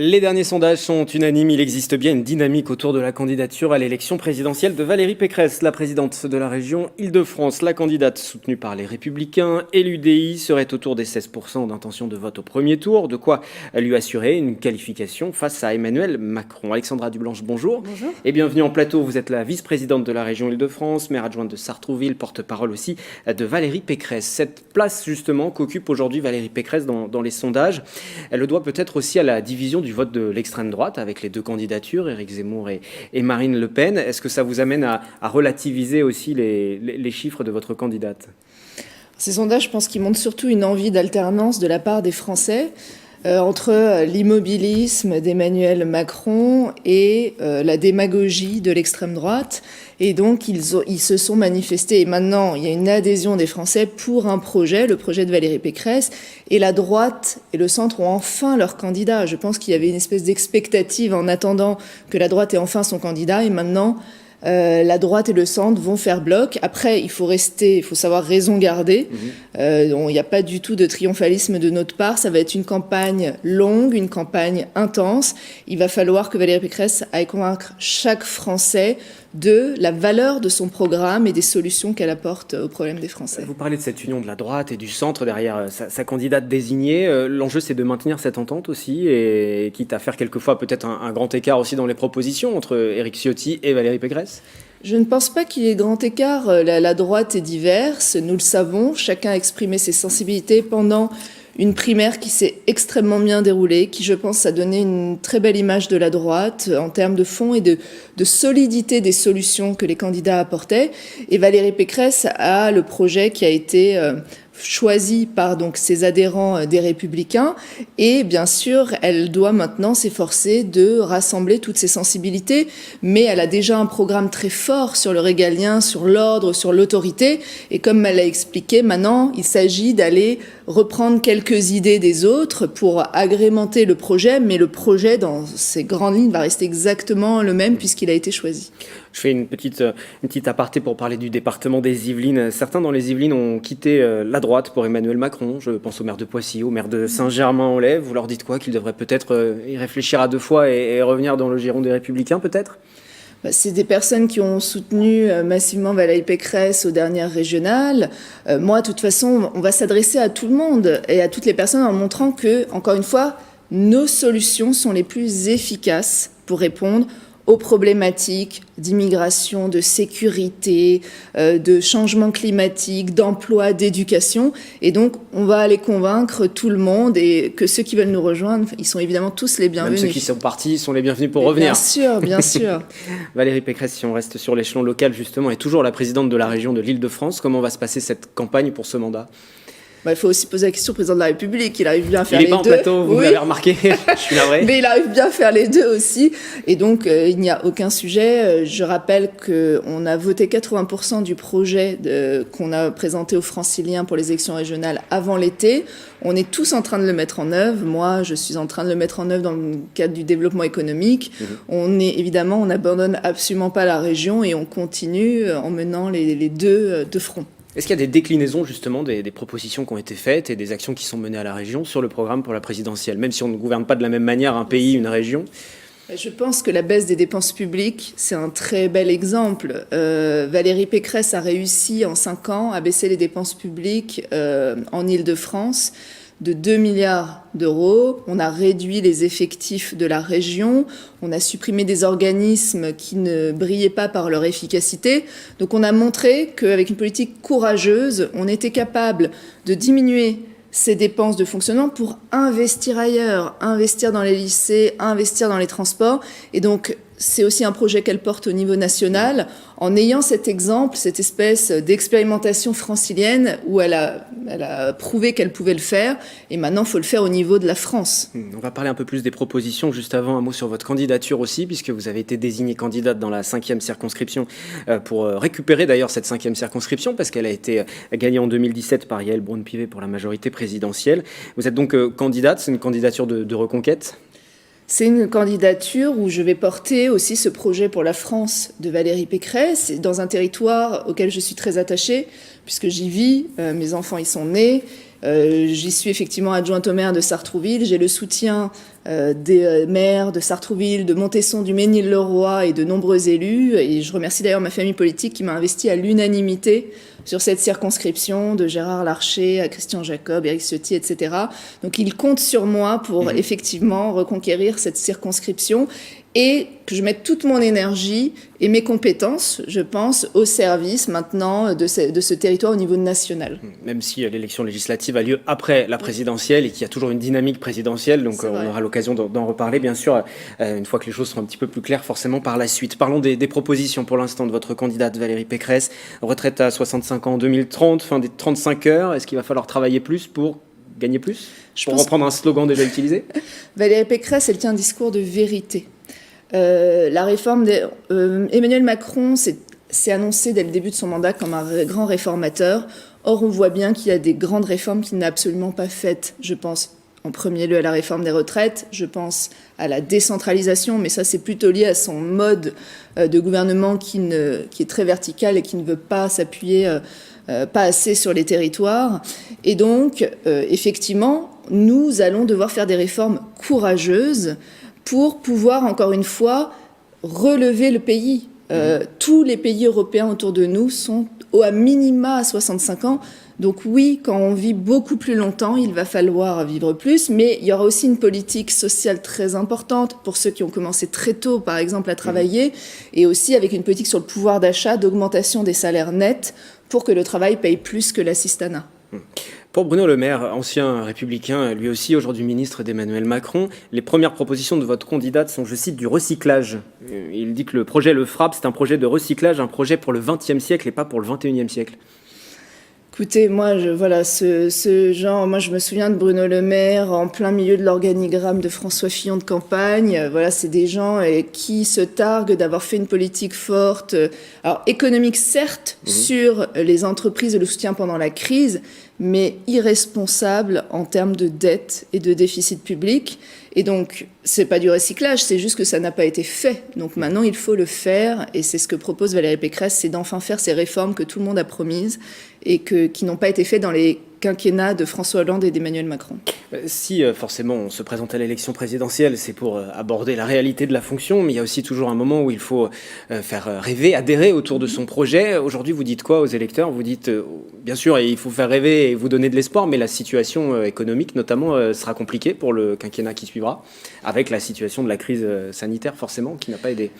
Les derniers sondages sont unanimes, il existe bien une dynamique autour de la candidature à l'élection présidentielle de Valérie Pécresse, la présidente de la région Île-de-France. La candidate soutenue par les Républicains et l'UDI serait autour des 16% d'intention de vote au premier tour, de quoi lui assurer une qualification face à Emmanuel Macron. Alexandra Dublanche, bonjour. Bonjour. Et bienvenue en plateau, vous êtes la vice-présidente de la région Île-de-France, maire adjointe de Sartrouville, porte-parole aussi de Valérie Pécresse. Cette place justement qu'occupe aujourd'hui Valérie Pécresse dans les sondages, elle le doit peut-être aussi à la division du vote de l'extrême droite avec les deux candidatures, Éric Zemmour et Marine Le Pen. Est-ce que ça vous amène à relativiser aussi les chiffres de votre candidate ? Ces sondages, je pense qu'ils montrent surtout une envie d'alternance de la part des Français entre l'immobilisme d'Emmanuel Macron et la démagogie de l'extrême droite. Et donc, ils se sont manifestés. Et maintenant, il y a une adhésion des Français pour un projet, le projet de Valérie Pécresse. Et la droite et le centre ont enfin leur candidat. Je pense qu'il y avait une espèce d'expectative en attendant que la droite ait enfin son candidat. Et maintenant, la droite et le centre vont faire bloc. Après, il faut savoir raison garder. Il n'y a pas du tout de triomphalisme de notre part. Ça va être une campagne longue, une campagne intense. Il va falloir que Valérie Pécresse aille convaincre chaque Français de la valeur de son programme et des solutions qu'elle apporte aux problèmes des Français. Vous parlez de cette union de la droite et du centre derrière sa candidate désignée. L'enjeu, c'est de maintenir cette entente aussi, et quitte à faire quelquefois peut-être un grand écart aussi dans les propositions entre Éric Ciotti et Valérie Pécresse. Je ne pense pas qu'il y ait grand écart. La droite est diverse, nous le savons. Chacun a exprimé ses sensibilités pendant une primaire qui s'est extrêmement bien déroulée, qui, je pense, a donné une très belle image de la droite en termes de fond et de solidité des solutions que les candidats apportaient. Et Valérie Pécresse a le projet qui a été choisi par donc ses adhérents des Républicains, et bien sûr elle doit maintenant s'efforcer de rassembler toutes ces sensibilités, mais elle a déjà un programme très fort sur le régalien, sur l'ordre, sur l'autorité, et comme elle l'a expliqué, maintenant il s'agit d'aller reprendre quelques idées des autres pour agrémenter le projet, mais le projet dans ses grandes lignes va rester exactement le même puisqu'il a été choisi. Je fais une petite aparté pour parler du département des Yvelines. Certains dans les Yvelines ont quitté la droite pour Emmanuel Macron. Je pense au maire de Poissy, au maire de Saint-Germain-en-Laye. Vous leur dites quoi? Qu'ils devraient peut-être y réfléchir à deux fois et revenir dans le giron des Républicains, peut-être? C'est des personnes qui ont soutenu massivement Valérie Pécresse aux dernières régionales. Moi, de toute façon, on va s'adresser à tout le monde et à toutes les personnes en montrant que, encore une fois, nos solutions sont les plus efficaces pour répondre aux problématiques d'immigration, de sécurité, de changement climatique, d'emploi, d'éducation. Et donc, on va aller convaincre tout le monde, et que ceux qui veulent nous rejoindre, ils sont évidemment tous les bienvenus. Même ceux qui sont partis sont les bienvenus pour revenir. Bien sûr, bien sûr. Valérie Pécresse, si on reste sur l'échelon local justement, est toujours la présidente de la région de l'Île-de-France. Comment va se passer cette campagne pour ce mandat ? Il faut aussi poser la question au président de la République. Il arrive bien à faire les deux. Il n'est pas en plateau, vous l'avez remarqué. Je suis navré. Mais il arrive bien à faire les deux aussi. Et donc, il n'y a aucun sujet. Je rappelle qu'on a voté 80% du projet qu'on a présenté aux Franciliens pour les élections régionales avant l'été. On est tous en train de le mettre en œuvre. Moi, je suis en train de le mettre en œuvre dans le cadre du développement économique. On n'abandonne absolument pas la région, et on continue en menant les deux de front. Est-ce qu'il y a des déclinaisons justement des propositions qui ont été faites et des actions qui sont menées à la région sur le programme pour la présidentielle, même si on ne gouverne pas de la même manière un pays, une région? Je pense que la baisse des dépenses publiques, c'est un très bel exemple. Valérie Pécresse a réussi en 5 ans à baisser les dépenses publiques en Île-de-France de 2 milliards d'euros. On a réduit les effectifs de la région. On a supprimé des organismes qui ne brillaient pas par leur efficacité. Donc on a montré qu'avec une politique courageuse, on était capable de diminuer ces dépenses de fonctionnement pour investir ailleurs, investir dans les lycées, investir dans les transports. Et donc, c'est aussi un projet qu'elle porte au niveau national, en ayant cet exemple, cette espèce d'expérimentation francilienne où elle a prouvé qu'elle pouvait le faire, et maintenant il faut le faire au niveau de la France. On va parler un peu plus des propositions. Juste avant, un mot sur votre candidature aussi, puisque vous avez été désignée candidate dans la 5e circonscription pour récupérer d'ailleurs cette 5e circonscription, parce qu'elle a été gagnée en 2017 par Yaël Braun-Pivet pour la majorité présidentielle. Vous êtes donc candidate, c'est une candidature de reconquête? C'est une candidature où je vais porter aussi ce projet pour la France de Valérie Pécresse, dans un territoire auquel je suis très attachée, puisque j'y vis, mes enfants y sont nés, J'y suis effectivement adjointe au maire de Sartrouville. J'ai le soutien des maires de Sartrouville, de Montesson, du Mesnil-le-Roi et de nombreux élus. Et je remercie d'ailleurs ma famille politique qui m'a investi à l'unanimité sur cette circonscription, de Gérard Larcher à Christian Jacob, Éric Ciotti, etc. Donc ils comptent sur moi pour effectivement reconquérir cette circonscription et que je mette toute mon énergie et mes compétences, je pense, au service maintenant de ce territoire au niveau national. Même si l'élection législative a lieu après la présidentielle et qu'il y a toujours une dynamique présidentielle, donc on aura l'occasion d'en reparler, bien sûr, une fois que les choses seront un petit peu plus claires, forcément, par la suite. Parlons des propositions pour l'instant de votre candidate Valérie Pécresse. Retraite à 65 ans en 2030, fin des 35 heures. Est-ce qu'il va falloir travailler plus pour gagner plus ? Pour reprendre un slogan déjà utilisé ? Valérie Pécresse, elle tient un discours de vérité. La réforme Emmanuel Macron s'est annoncé dès le début de son mandat comme un grand réformateur. Or, on voit bien qu'il y a des grandes réformes qu'il n'a absolument pas faites. Je pense en premier lieu à la réforme des retraites, je pense à la décentralisation, mais ça c'est plutôt lié à son mode de gouvernement qui est très vertical et qui ne veut pas s'appuyer pas assez sur les territoires. Et donc, effectivement, nous allons devoir faire des réformes courageuses pour pouvoir, encore une fois, relever le pays. Tous les pays européens autour de nous sont à minima à 65 ans. Donc oui, quand on vit beaucoup plus longtemps, il va falloir vivre plus, mais il y aura aussi une politique sociale très importante pour ceux qui ont commencé très tôt, par exemple, à travailler, et aussi avec une politique sur le pouvoir d'achat, d'augmentation des salaires nets pour que le travail paye plus que l'assistanat. Pour Bruno Le Maire, ancien républicain, lui aussi aujourd'hui ministre d'Emmanuel Macron, les premières propositions de votre candidate sont, je cite, du recyclage. Il dit que le projet Le Frappe, c'est un projet de recyclage, un projet pour le XXe siècle et pas pour le XXIe siècle. Écoutez, moi, ce genre, moi, je me souviens de Bruno Le Maire en plein milieu de l'organigramme de François Fillon de campagne. Voilà, c'est des gens qui se targuent d'avoir fait une politique forte, alors économique certes, sur les entreprises et le soutien pendant la crise, mais irresponsable en termes de dette et de déficit public. Et donc, c'est pas du recyclage, c'est juste que ça n'a pas été fait. Donc maintenant, il faut le faire, et c'est ce que propose Valérie Pécresse, c'est d'enfin faire ces réformes que tout le monde a promises et qui n'ont pas été faites dans les quinquennats de François Hollande et d'Emmanuel Macron. Si forcément on se présente à l'élection présidentielle, c'est pour aborder la réalité de la fonction, mais il y a aussi toujours un moment où il faut faire rêver, adhérer autour de son projet. Aujourd'hui, vous dites quoi aux électeurs ? Vous dites, bien sûr, il faut faire rêver et vous donner de l'espoir, mais la situation économique notamment sera compliquée pour le quinquennat qui suivra, avec la situation de la crise sanitaire forcément, qui n'a pas aidé.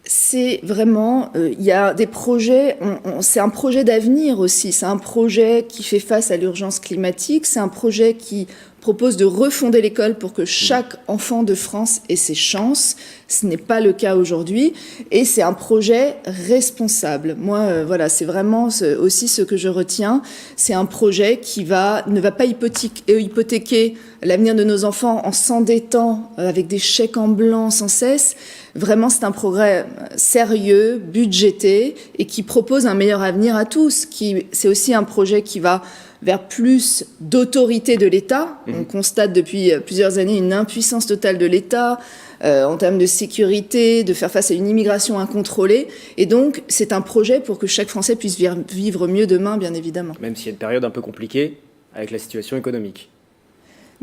C'est vraiment, il y a des projets, c'est un projet d'avenir aussi, c'est un projet qui fait face à l'urgence climatique, c'est un projet qui propose de refonder l'école pour que chaque enfant de France ait ses chances. Ce n'est pas le cas aujourd'hui et c'est un projet responsable. Moi, voilà, c'est vraiment aussi ce que je retiens. C'est un projet qui ne va pas hypothéquer l'avenir de nos enfants en s'endettant avec des chèques en blanc sans cesse. Vraiment, c'est un progrès sérieux, budgété et qui propose un meilleur avenir à tous. C'est aussi un projet qui va vers plus d'autorité de l'État. On constate depuis plusieurs années une impuissance totale de l'État en termes de sécurité, de faire face à une immigration incontrôlée. Et donc, c'est un projet pour que chaque Français puisse vivre mieux demain, bien évidemment. Même s'il y a une période un peu compliquée avec la situation économique.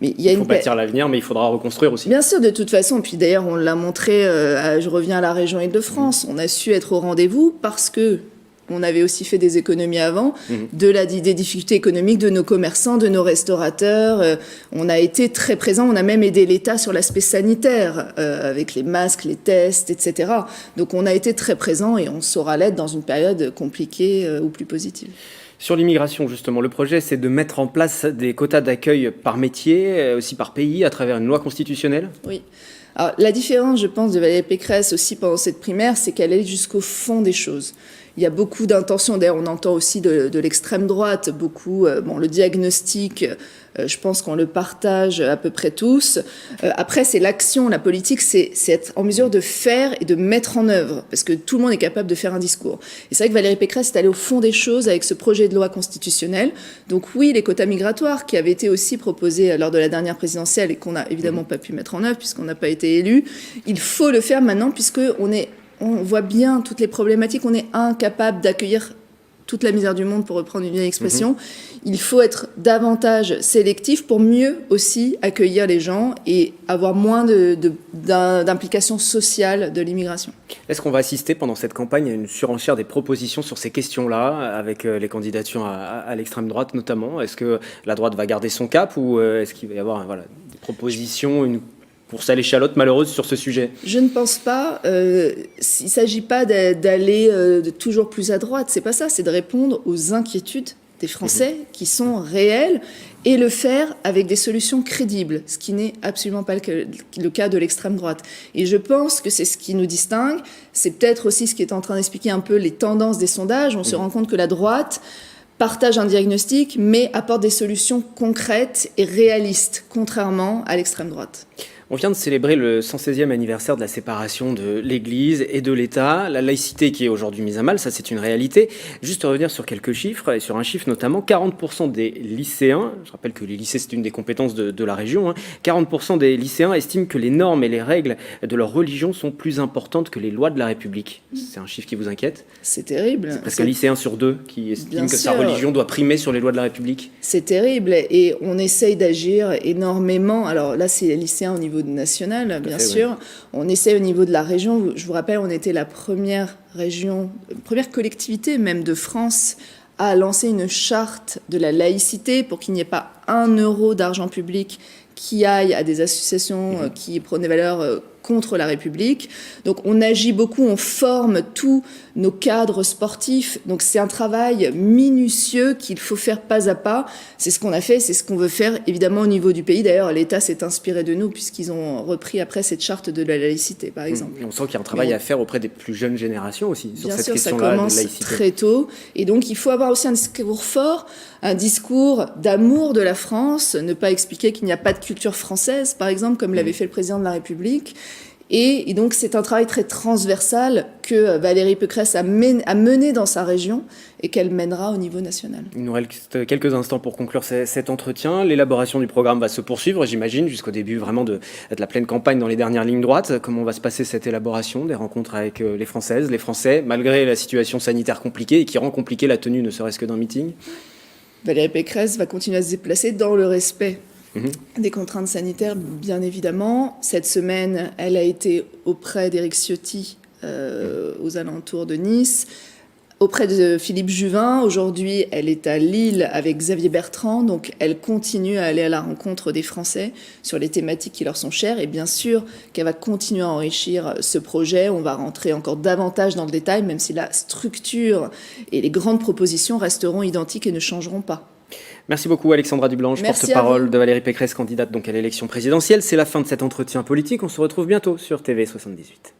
Mais il faut bâtir l'avenir, mais il faudra reconstruire aussi. Bien sûr, de toute façon. Puis d'ailleurs, on l'a montré, je reviens à la région Île-de-France, on a su être au rendez-vous parce que on avait aussi fait des économies avant, des difficultés économiques de nos commerçants, de nos restaurateurs. On a été très présents, on a même aidé l'État sur l'aspect sanitaire, avec les masques, les tests, etc. Donc on a été très présents et on saura l'être dans une période compliquée ou plus positive. Sur l'immigration, justement, le projet, c'est de mettre en place des quotas d'accueil par métier, aussi par pays, à travers une loi constitutionnelle ? Oui. Alors, la différence, je pense, de Valérie Pécresse aussi pendant cette primaire, c'est qu'elle est jusqu'au fond des choses. Il y a beaucoup d'intentions, d'ailleurs on entend aussi de l'extrême droite, beaucoup, le diagnostic, je pense qu'on le partage à peu près tous. Après c'est l'action, la politique, c'est être en mesure de faire et de mettre en œuvre, parce que tout le monde est capable de faire un discours. Et c'est vrai que Valérie Pécresse est allée au fond des choses avec ce projet de loi constitutionnelle. Donc oui, les quotas migratoires qui avaient été aussi proposés lors de la dernière présidentielle et qu'on n'a évidemment pas pu mettre en œuvre puisqu'on n'a pas été élu, il faut le faire maintenant puisqu'on voit bien toutes les problématiques. On est incapable d'accueillir toute la misère du monde, pour reprendre une vieille expression. Il faut être davantage sélectif pour mieux aussi accueillir les gens et avoir moins d'implication sociale de l'immigration. Est-ce qu'on va assister pendant cette campagne à une surenchère des propositions sur ces questions-là, avec les candidatures à l'extrême droite notamment? Est-ce que la droite va garder son cap ou est-ce qu'il va y avoir des propositions, une course à l'échalote malheureuse sur ce sujet? Je ne pense pas. Il ne s'agit pas d'aller de toujours plus à droite. C'est pas ça. C'est de répondre aux inquiétudes des Français qui sont réelles et le faire avec des solutions crédibles, ce qui n'est absolument pas le cas de l'extrême droite. Et je pense que c'est ce qui nous distingue. C'est peut-être aussi ce qui est en train d'expliquer un peu les tendances des sondages. On se rend compte que la droite partage un diagnostic, mais apporte des solutions concrètes et réalistes, contrairement à l'extrême droite. On vient de célébrer le 116e anniversaire de la séparation de l'Église et de l'État, la laïcité qui est aujourd'hui mise à mal, ça c'est une réalité. Juste revenir sur quelques chiffres, et sur un chiffre notamment, 40% des lycéens, je rappelle que les lycées c'est une des compétences de la région, 40% des lycéens estiment que les normes et les règles de leur religion sont plus importantes que les lois de la République. C'est un chiffre qui vous inquiète? C'est terrible. C'est presque un lycéen sur deux qui estime que sa religion doit primer sur les lois de la République. C'est terrible et on essaye d'agir énormément. Alors là c'est les lycéens au niveau national, bien sûr. Oui. On essaie au niveau de la région. Je vous rappelle, on était la première région, première collectivité même de France à lancer une charte de la laïcité pour qu'il n'y ait pas 1 euro d'argent public qui aille à des associations qui prônent des valeurs contre la République. Donc on agit beaucoup, on forme tous nos cadres sportifs. Donc c'est un travail minutieux qu'il faut faire pas à pas. C'est ce qu'on a fait, c'est ce qu'on veut faire évidemment au niveau du pays. D'ailleurs, l'État s'est inspiré de nous puisqu'ils ont repris après cette charte de la laïcité, par exemple. Et on sent qu'il y a un travail à faire auprès des plus jeunes générations aussi sur cette question-là de laïcité. Bien sûr, ça commence très tôt. Et donc il faut avoir aussi un discours fort, un discours d'amour de la France, ne pas expliquer qu'il n'y a pas de culture française, par exemple, comme l'avait fait le président de la République. Et donc c'est un travail très transversal que Valérie Pécresse a mené dans sa région et qu'elle mènera au niveau national. Il nous reste quelques instants pour conclure cet entretien. L'élaboration du programme va se poursuivre, j'imagine, jusqu'au début vraiment de la pleine campagne dans les dernières lignes droites. Comment va se passer cette élaboration, des rencontres avec les Françaises, les Français, malgré la situation sanitaire compliquée et qui rend compliquée la tenue ne serait-ce que d'un meeting? Valérie Pécresse va continuer à se déplacer dans le respect des contraintes sanitaires, bien évidemment. Cette semaine, elle a été auprès d'Éric Ciotti aux alentours de Nice, auprès de Philippe Juvin. Aujourd'hui, elle est à Lille avec Xavier Bertrand. Donc, elle continue à aller à la rencontre des Français sur les thématiques qui leur sont chères. Et bien sûr qu'elle va continuer à enrichir ce projet. On va rentrer encore davantage dans le détail, même si la structure et les grandes propositions resteront identiques et ne changeront pas. Merci beaucoup Alexandra Dublanche, porte-parole de Valérie Pécresse, candidate donc à l'élection présidentielle. C'est la fin de cet entretien politique. On se retrouve bientôt sur TV78.